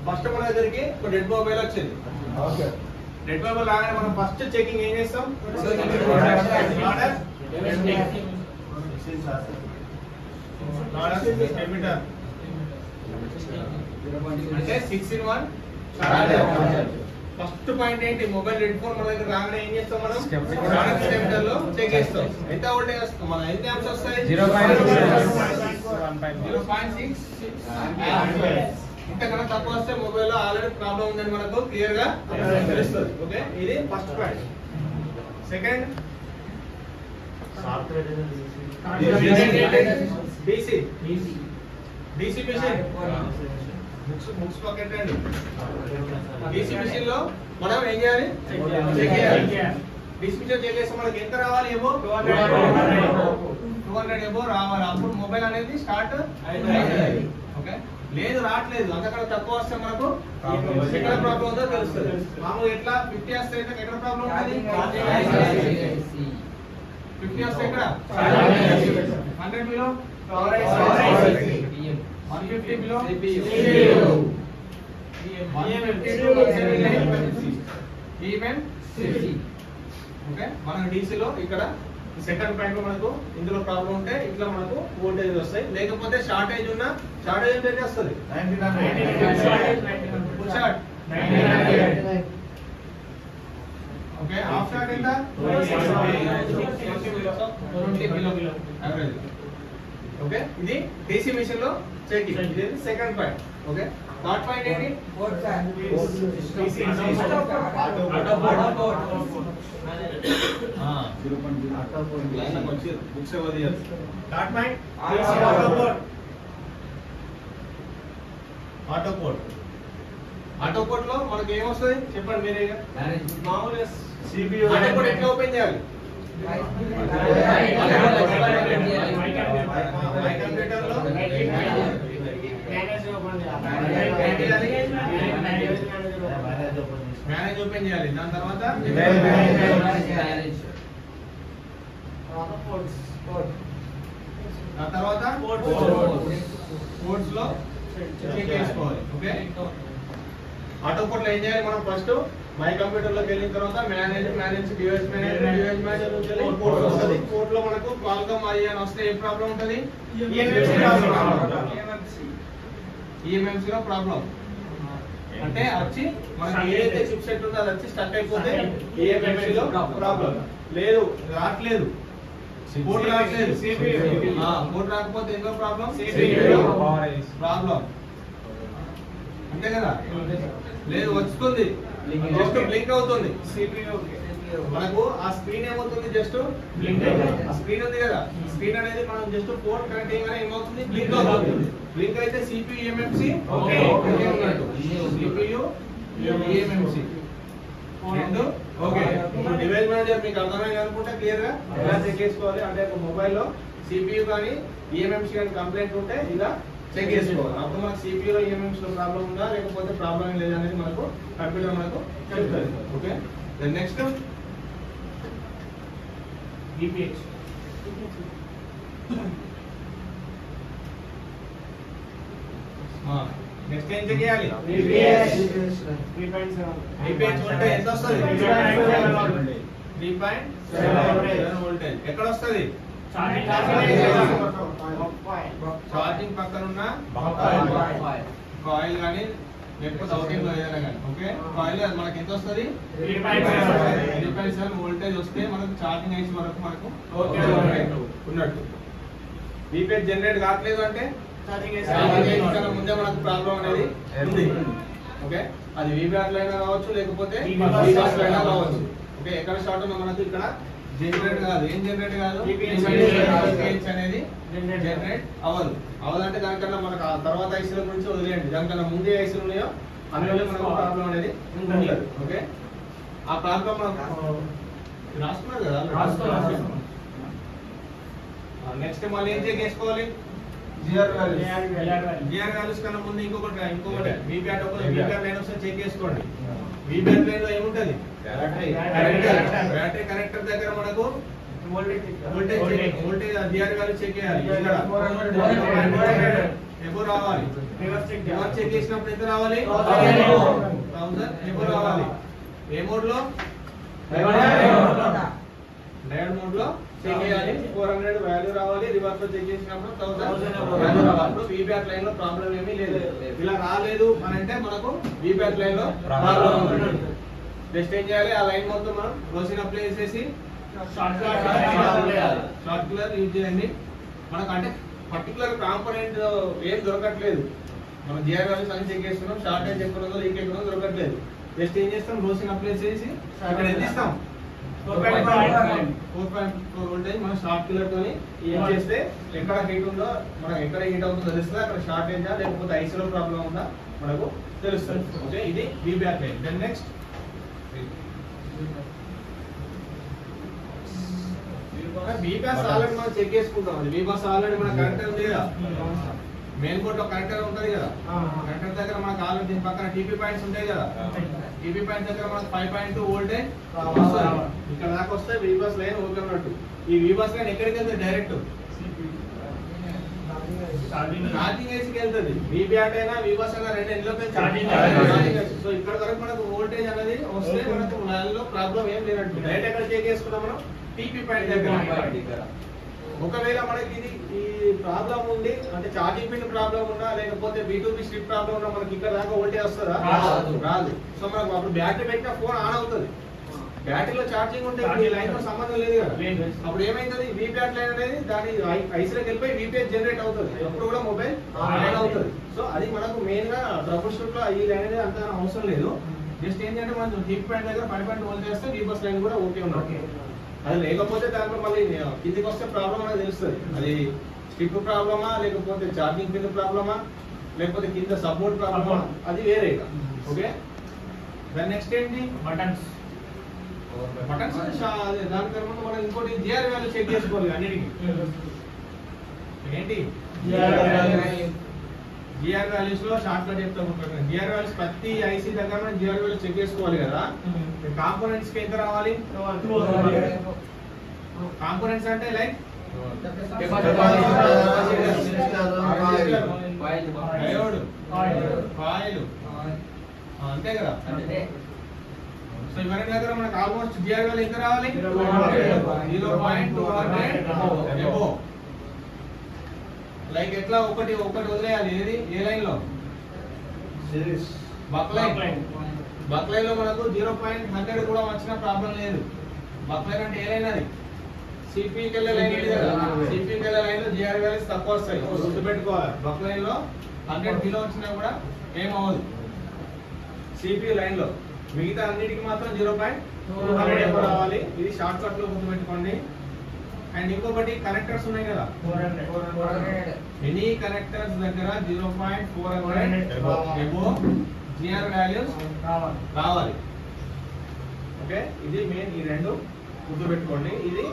First మన దగ్గరికి ఒక డెడ్ మొబైల్ వచ్చింది. డెడ్ మొబైల్ రాగానే మనం ఫస్ట్ చెకింగ్ ఏం చేస్తాం? అంటే 6-in-1 ఫస్ట్ పాయింట్ ఏంటి? మొబైల్ రెడ్ ఫోన్ మన దగ్గర రాగానే ఏం చేస్తాం? మనం స్టెమిటర్ లో చెక్ చేస్తాం. ఎంత వోల్టేజ్ వస్తుంది? మన ఎంత ఆంప్స్ వస్తాయి? 0.6 ఇంతకన్నా తక్కువ వస్తే మొబైల్ లో ఆల్రెడీ ప్రాబ్లం ఉందని మనకు క్లియర్ గా తెలుస్తుంది. ఓకే, ఇది first point. Second DC machine books పక్కన రండి. DC మిషన్ లో మనం ఏం చేయాలి? చెక్ చేయాలి. DC మిషన్ చెక్ చేస్తే మనకి ఎంత రావాలి? ఏమో 200 ఏమో రావాలి. అప్పుడు మొబైల్ అనేది స్టార్ట్ అవుతుంది. ఓకే, లేదు రావట్లేదు, అంతకన్నా తక్కువ వస్తే మనకు ఎక్కడ ప్రాబ్లం ఉందో తెలుస్తుంది. మామూలు ఎట్లా 50 వస్తే ఎక్కడ ప్రాబ్లం ఉంటుంది? 50 వస్తే ఎక్కడ 100 బిలో 150 బిలో 152 ఓకే. మనం DC లో ఇక్కడ సెకండ్ పాయింట్ లో మనకు ఇందులో ప్రాబ్లం ఉంటే ఇట్లా మనకు వోల్టేజ్ వస్తాయి. లేకపోతే షార్టేజ్ ఉన్న షార్టేజ్ ఎంత వస్తుంది? ఓకే, హాఫ్ షార్ట్ ఎంత? 20 బిలో యావరేజ్. ఓకే, ఇది DC మిషన్ లో చెకింగ్. ఇది second point. Okay, third point ఏంటి? ఆటో పోర్ట్ లో మనకి ఏమొస్తుంది చెప్పండి మీరే. మామూలుగా CPU ఆటో పోర్ట్ ఎట్లా ఓపెన్ చేయాలి? మేనేజ్ ఓపెన్ చేయాలి. దాని తర్వాత పోర్ట్స్ లో చెక్ చేసుకోవాలి. ఓకే, ఆటో పోర్ట్ లో ఏం చేయాలి? మనం ఫస్ట్ మై కంప్యూటర్ లోకి వెళ్ళిన తర్వాత మేనేజ్ డివైస్ మేనేజర్ నుంచి పోర్ట్ వస్తుంది. పోర్ట్ లో మనకు క్వాల్కమ్ అని వస్తే ఏ ప్రాబ్లం ఉంటుంది? EMMC లో ప్రాబ్లం అంటే వచ్చి మనకి ఏదైతే చిప్ సెట్ ఉందో అది వచ్చి స్టక్ అయిపోతే EMMC లో ప్రాబ్లం. లేదు రావట్లేదు, పోర్ట్ రావట్లేదు, పోర్ట్ రాకపోతే ఏంటో ప్రాబ్లం? ప్రాబ్లం అంతే కదా. లేదు వస్తుంది, జస్ట్ బ్లింక్ అవుతుంది మనకు. ఆ స్క్రీన్ ఏమవుతుంది? Just blink. ఆ స్క్రీన్ ఉంది కదా, స్క్రీన్ అనేది మనం జస్ట్ పోర్ట్ కనెక్ట్ చేయగానే ఏమవుతుంది? బ్లింక్ అవుతుంది. బ్లింక్ అయితే CPU EMMC ఓకే ఉన్నట్టు. CPU EMMC రెండు ఓకే. డివైస్ మేనేజర్ మీకు అర్థమైంది అనుకుంటా క్లియర్ గా ఎలా చెక్ చేసుకోవాలి అంటే మొబైల్లో CPU కానీ EMMC కానీ కంప్లైంట్ ఉంటే ఇలా చెక్ చేసుకోవాలి. అప్పుడు మనకు CPU లో EMMC లో ప్రాబ్లం ఉందా లేకపోతే ప్రాబ్లం లేదా అనేది మనకు కంప్యూటర్ మనకు చెప్తుంది. Okay, then next VPH. Next ఏం చెక్ చేయాలి? VPH. VPH వోల్టేజ్ ఎంత వస్తుంది? 3.7 వోల్టేజ్. ఎక్కడ వస్తుంది? ఛార్జింగ్ పక్కన ఉన్న కాయిల్ కానీ లేకపోతే అవుటింగ్ లో ఏదైనా కానీ. ఓకే, కాయిల్ మనకి ఎంత వస్తుంది? 3.7 వోల్టేజ్ వస్తే మనకు ఛార్జింగ్ అయ్యే వరకు మనకు ఉన్నట్టు. VPH జనరేట్ కావట్లేదు అంటే ముందే మనకు ప్రాబ్లం అనేది ఉంది. ఓకే, అది VBR లో అయినా కావచ్చు లేకపోతే VBAS లో అయినా కావచ్చు. ఓకే, ఎక్కడ స్టార్ట్ ఉందో మనకు ఇక్కడ జనరేట్ కాదు. ఏం జనరేట్ కాదు? VPH అనేది జనరేట్ అవ్వదంటే దానికన్నా మనకు ఆ తర్వాత ఐసీల గురించి వదిలేయండి. దానికన్నా ముందే ఐసీలు ఉన్నాయో అందువల్ల మనకు ప్రాబ్లం అనేది ఉండదు. ఓకే, ఆ ప్రాబ్లం మనం రాసుకున్నారు కదా. నెక్స్ట్ మళ్ళీ ఏం చెక్ చేసుకోవాలి? జిఆర్ వాల్యూస్ కన్నా ముందు ఇంకొకటి VBR లైన్ ఒకసారి చెక్ చేసుకోండి. VBR లైన్ లో ఏముంటది? బ్యాటరీ కనెక్టర్ దగ్గర మనకు వోల్టేజ్ జిఆర్ వాల్యూ చెక్ చేయాలి. ఎబో రావాలి. రివర్స్ చెక్ చేసినప్పుడు ఎంత రావాలి? 1000 ఎబో రావాలి. ఏ మోడ్ లో? డయోడ్ మోడ్ లో చెక్ చేయాలి. 400 వాల్యూ రావాలి. రివర్స్ లో చెక్ చేసినప్పుడు 1000 వాల్యూ రావాలి. ఇప్పుడు వీబ్యాక్ లైన్ లో ప్రాబ్లం ఏమీ లేదు. ఇలా రాలేదు అని అంటే మనకు వీబ్యాక్ లైన్ లో ప్రాబ్లం ఉంది. జస్ట్ ఏం చేయాలి? ఆ లైన్ మొత్తం మనం రోసిన్ అప్లై చేసేసి షార్ట్ కలర్ యూజ్ చేయండి. మనకు అంటే పర్టికులర్ కాంపోనెంట్ ఏం దొరకట్లేదు. మనం జిఆర్ వాల్యూస్ అన్ని చెక్ చేస్తున్నాం. షార్టేజ్ ఎక్కడ ఉందో లీక్ ఎక్కడ ఉందో దొరకట్లేదు. జస్ట్ ఏం చేస్తాం? రోసిన్ అప్లై చేసి ఇక్కడ ఎంత ఇస్తాం? 4.4 వోల్టేజ్ మనం షార్ట్ కిల్లర్ తోని ఏం చేస్తే ఎక్కడ హీట్ ఉందో, మనం ఎక్కడ హీట్ అవుతుందో తెలుస్తుంది. అక్కడ షార్టేజా లేకపోతే ఐసీలో ప్రాబ్లం ఉందా మనకు తెలుస్తుంది. ఓకే, ఇది వీబ్యాక్ లైన్. దెన్ నెక్స్ట్ వీబ్యాక్ ఆల్రెడీ మనం చెక్ చేసుకుంటాం. అది వీబ్యాక్ ఆల్రెడీ మన కనెక్టర్ ఉంది కదా, మెయిన్ బోర్డ్ లో కనెక్టర్ ఉంటది కదా. కనెక్టర్ దగ్గర మనకు ఆల్రెడీ దీని పక్కన టీపీ పాయింట్స్ ఉంటాయి కదా. టీపీ పాయింట్ దగ్గర మనకు 5.2 వోల్టేజ్ ఇక్కడ దాకా వస్తే వీబస్ లైన్ ఓకే ఉన్నట్టు. ఈ వీబస్ లైన్ ఎక్కడికి వెళ్తుంది? డైరెక్ట్ ఛార్జింగ్ ఏసీకి వెళ్తుంది. వీబ్యాక్ అయినా వీబస్ అయినా రెండు ఎందులోకి వెళ్తుంది? సో ఇక్కడ వరకు మనకు వోల్టేజ్ అనేది వస్తే మనకు లైన్లో ప్రాబ్లం ఏం లేనట్టు. డైరెక్ట్ ఎక్కడ చెక్ చేసుకున్నాం మనం? టీపీ పాయింట్ దగ్గర. ఒకవేళ మనకి ఇది ఈ ప్రాబ్లం ఉంది అంటే ఛార్జింగ్ పిన్ ప్రాబ్లం ఉన్నా లేకపోతే B2B స్ట్రిప్ ప్రాబ్లం ఉన్నా మనకి ఇక్కడ దాకా వోల్టేజ్ వస్తుందా? రాదు. సో మనకు అప్పుడు బ్యాటరీ పెట్టిన ఫోన్ ఆన్ అవుతుంది. బ్యాటరీలో ఛార్జింగ్ ఉంటే ఈ లైన్ తో సంబంధం లేదు కదా. అప్పుడు ఏమైతుంది? వీబ్యాక్ లైన్ అనేది దాని ఐసీలోకి వెళ్ళిపోయి వీపీఎస్ జనరేట్ అవుతుంది. అప్పుడు కూడా మొబైల్ ఆన్ అవుతుంది. సో అది మనకు మెయిన్ గా ట్రబుల్ షూట్ లో ఈ లైన్ అనేది అంత అవసరం లేదు. జస్ట్ ఏంటంటే మనం టీపీ పాయింట్ దగ్గర 5.2 వోల్ట్ చేస్తే వీబస్ లైన్ కూడా ఓకే ఉన్నది. అది లేకపోతే దాంట్లో మళ్ళీ కిందికి వస్తే ప్రాబ్లం అనేది తెలుస్తుంది. అది స్ట్రిప్ ప్రాబ్లమా లేకపోతే ఛార్జింగ్ పిన్ ప్రాబ్లమా లేకపోతే కింద సపోర్ట్ ప్రాబ్లమా అది వేరే. ఓకే, దాని నెక్స్ట్ ఏంటి? బటన్స్. దాని తర్వాత మనం ఇంకోటి జిఆర్ వాల్యూ చెక్ చేసుకోవాలి అన్నిటికీ. ఏంటి జిఆర్ వాల్యూస్ లో షార్ట్ కట్ చెప్తాం. జిఆర్ వాల్యూస్ ప్రతి ఐసీ దగ్గర మనం జిఆర్ వాల్యూస్ చెక్ చేసుకోవాలి కదా. కాంపోనెంట్స్ కి ఎంత రావాలి? కాంపోనెంట్స్ అంటే లైక్ కాయిల్ అంతే కదా. సో ఇవన్నీ దగ్గర మనకు ఆల్మోస్ట్ జిఆర్ వాల్యూ ఎంత రావాలి? 0.200 లైక్ ఎట్లా ఒకటి వదిలేయాలి. ఏది ఏ లైన్ లో? బక్ లైన్ లో మనకు 0.100 కూడా వచ్చిన ప్రాబ్లం లేదు. బక్ లైన్ అంటే ఏ లైన్? అది సిపికి వెళ్ళే లైన్ ఇది కదా. సిపికి వెళ్ళే లైన్ లో జిఆర్ వాల్యూస్ తక్కువ వస్తాయి. గుర్తుపెట్టుకోవాలి. బక్ లైన్ లో 100 కిలో వచ్చినా కూడా ఏమవ్వదు సిపి లైన్ లో. మిగతా అన్నిటికి మాత్రం 0.200 రావాలి. ఇది షార్ట్ కట్ లో గుర్తుపెట్టుకోండి. అండ్ ఇంకొకటి కనెక్టర్స్ ఉన్నాయి కదా. ఎనీ కనెక్టర్స్ దగ్గర 0.400 ఎబో జిఆర్ వాల్యూస్ రావాలి. ఓకే, ఇది మెయిన్. ఈ రెండు గుర్తుపెట్టుకోండి. ఇది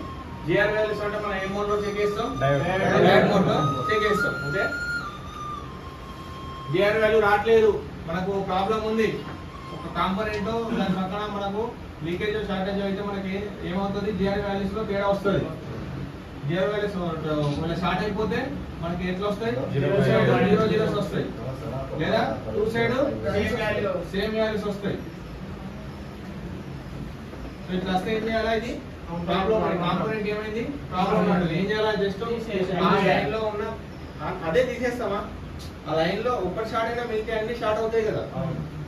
జిఆర్ వాల్యూస్ అంటే మనం ఏ మోడ్ లో చెక్ చేస్తాం? డయోడ్ మోడ్ లో చెక్ చేస్తాం. ఓకే, జిఆర్ వాల్యూ రావట్లేదు, మనకు ప్రాబ్లం ఉంది. ఒక కాంపోనెంట్ దాని పక్కన మనకు లీకేజ్ షార్టేజ్ అయితే మనకి ఏమవుతుంది? జిఆర్ వాల్యూస్ లో తేడా వస్తుంది. జిఆర్ వాల్యూస్ షార్ట్ అయిపోతే మనకి ఎట్లా వస్తాయి? 0 జీరోస్ వస్తాయి లేదా 2 సైడ్ సేమ్ వాల్యూస్ వస్తాయి. సో ఇట్లా వస్తే ఏం చేయాలా? ఇది ప్రాబ్లం. కాంపోనెంట్ ఏమైంది? ప్రాబ్లం ఉంటుంది. ఏం చేయాలా? జస్ట్ ఆ లైన్ లో ఉన్న అదే తీసేస్తామా? ఆ లైన్ లో ఒక్కటి షార్ట్ అయినా మిగతా అన్ని షార్ట్ అవుతాయి కదా.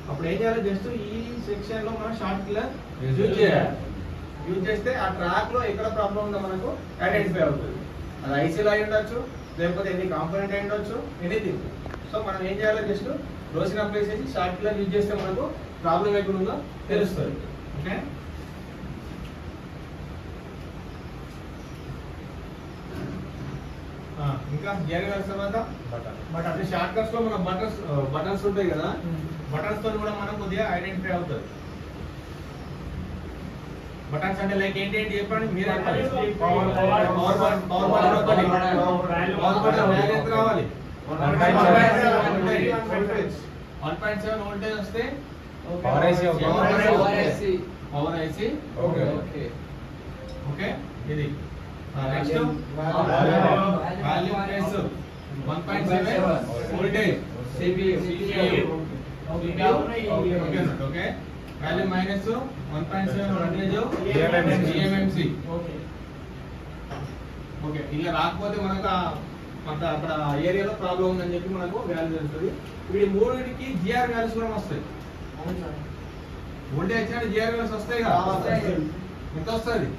అప్పుడు ఏం చేయాలి? జస్ట్ ఈ సెక్షన్ లో మనం షార్ట్ కిల్లర్ యూజ్ చేయాలి. యూజ్ చేస్తే ఆ ట్రాక్ లో ఎక్కడ ప్రాబ్లం ఉందో మనకు ఐడెంటిఫై అవుతుంది. అది ఐసీలో అయి ఉండొచ్చు లేకపోతే ఎన్ని కాంపోనెంట్ అయి ఉండొచ్చు, ఎనీథింగ్. సో మనం ఏం చేయాలి? జస్ట్ రోసిన్ అప్లై చేసి షార్ట్ కిల్లర్ యూజ్ చేస్తే మనకు ప్రాబ్లం ఎక్కడ ఉందో తెలుస్తుంది. ఓకే, ఇంకా జిఆర్ వాల్యూస్ తర్వాత బటన్. షార్ట్ కట్స్ లో మన బటన్స్ ఉంటాయి కదా. బటన్స్ తో కూడా మనం కొద్దిగా ఐడెంటిఫై అవుతుంది. బటన్స్ అంటే లైక్ ఏంటి చెప్పండి మీరే. పవర్ బటన్ ఎంత రావాలి? 1.7 వోల్టేజ్ వస్తే పవర్ ఐసి. ఓకే, ఇది next volume press. 1.7 voltage CPU okay value minus 1.7 voltage eMMC okay ఇలా రాకపోతే మనకు అక్కడ ఏరియాలో ప్రాబ్లం ఉందని చెప్పి మనకు వాల్యూ తెలుస్తుంది. వీడి మూడింటికి జిఆర్ వాల్యూస్ కూడా వస్తాయి. వోల్టేజ్ వచ్చిన జిఆర్ వాల్యూస్ వస్తాయి కదా, ఎంత వస్తుంది?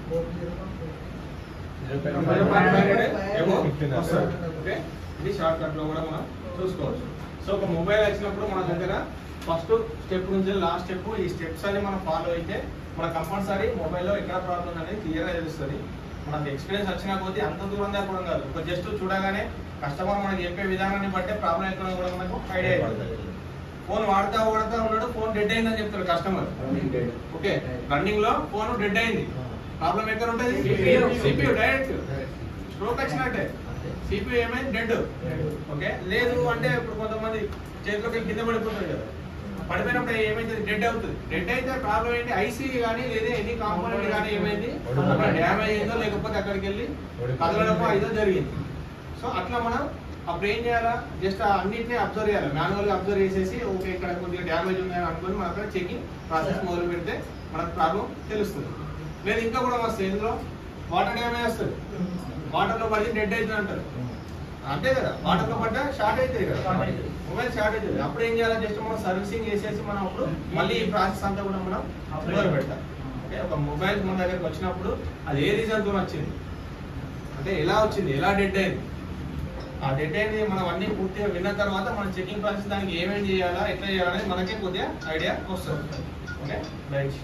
ఓకే ఇది షార్ట్ కట్ లో కూడా మనం చూసుకోవచ్చు. సో ఒక మొబైల్ వచ్చినప్పుడు మన దగ్గర ఫస్ట్ స్టెప్ నుంచి లాస్ట్ స్టెప్ ఈ స్టెప్స్ అని మనం ఫాలో అయితే మన కంపల్సరీ మొబైల్లో ఎక్కడ ప్రాబ్లం అనేది క్లియర్గా తెలుస్తుంది. మనకు ఎక్స్పీరియన్స్ వచ్చినా కొద్దీ అంత దూరం దాకా కూడా కాదు, ఒక జస్ట్ చూడగానే కస్టమర్ మనకి చెప్పే విధానాన్ని బట్టే ప్రాబ్లం ఎక్కడ కూడా మనకు ఐడియా అయిపోతుంది. ఫోన్ వాడుతా ఉన్నాడు, ఫోన్ డెడ్ అయిందని చెప్తారు కస్టమర్. ఓకే రన్నింగ్ లో ఫోన్ డెడ్ అయింది, ప్రాబ్లం ఎక్కడ ఉంటుంది? సిపియు డైరెక్ట్ స్ట్రోక్ వచ్చినట్టే, సిపియు ఏమైంది? డెడ్. ఓకే లేదు అంటే ఇప్పుడు కొంతమంది చేతిలోకి కింద పడిపోతుంది కదా, పడిపోయినప్పుడు ఏమైతే డెడ్ అవుతుంది. డెడ్ అయితే ప్రాబ్లం ఏంటి? ఐసీ కానీ లేదా ఎనీ కాంపోనెంట్ కానీ ఏమైంది డ్యామేజ్ అయిందో లేకపోతే అక్కడికి వెళ్ళి కదలడమో ఏదో జరిగింది. సో అట్లా మనం అప్పుడు ఏం చేయాలా? జస్ట్ అన్నింటినీ అబ్జర్వ్ చేయాలి, మాన్యువల్ గా అబ్జర్వ్ చేసేసి ఓకే ఇక్కడ కొద్దిగా డ్యామేజ్ ఉందని అనుకుని మనం అక్కడ చెకింగ్ ప్రాసెస్ మొదలు పెడితే మనకు ప్రాబ్లం తెలుస్తుంది. లేదు ఇంకా కూడా వస్తుంది, ఇందులో వాటర్ డ్యామేజ్ వస్తుంది, వాటర్ లో పడి డెడ్ అవుతుంది అంటారు, అంతే కదా, వాటర్ లో పడ్డ షార్ట్ అవుతుంది కదా, మొబైల్ షార్ట్ అవుతుంది. అప్పుడు ఏం చేయాలి? జస్ట్ మనం సర్వీసింగ్ చేసేసి మనం అప్పుడు మళ్ళీ ఈ ప్రాసెస్ అంతా కూడా మనం మొదలు పెడతాం. ఓకే ఒక మొబైల్ మన దగ్గరకు వచ్చినప్పుడు అది ఏ రీజన్ తో వచ్చింది, అంటే ఎలా వచ్చింది, ఎలా డెడ్ అయింది, ఆ డెడ్ అయింది మనం అన్ని పూర్తిగా విన్న తర్వాత మన చెకింగ్ ప్రాసెస్ దానికి ఏమేమి చేయాలా, ఎట్లా చేయాలనేది మనకే కొద్దిగా ఐడియా వస్తుంది. Okay right.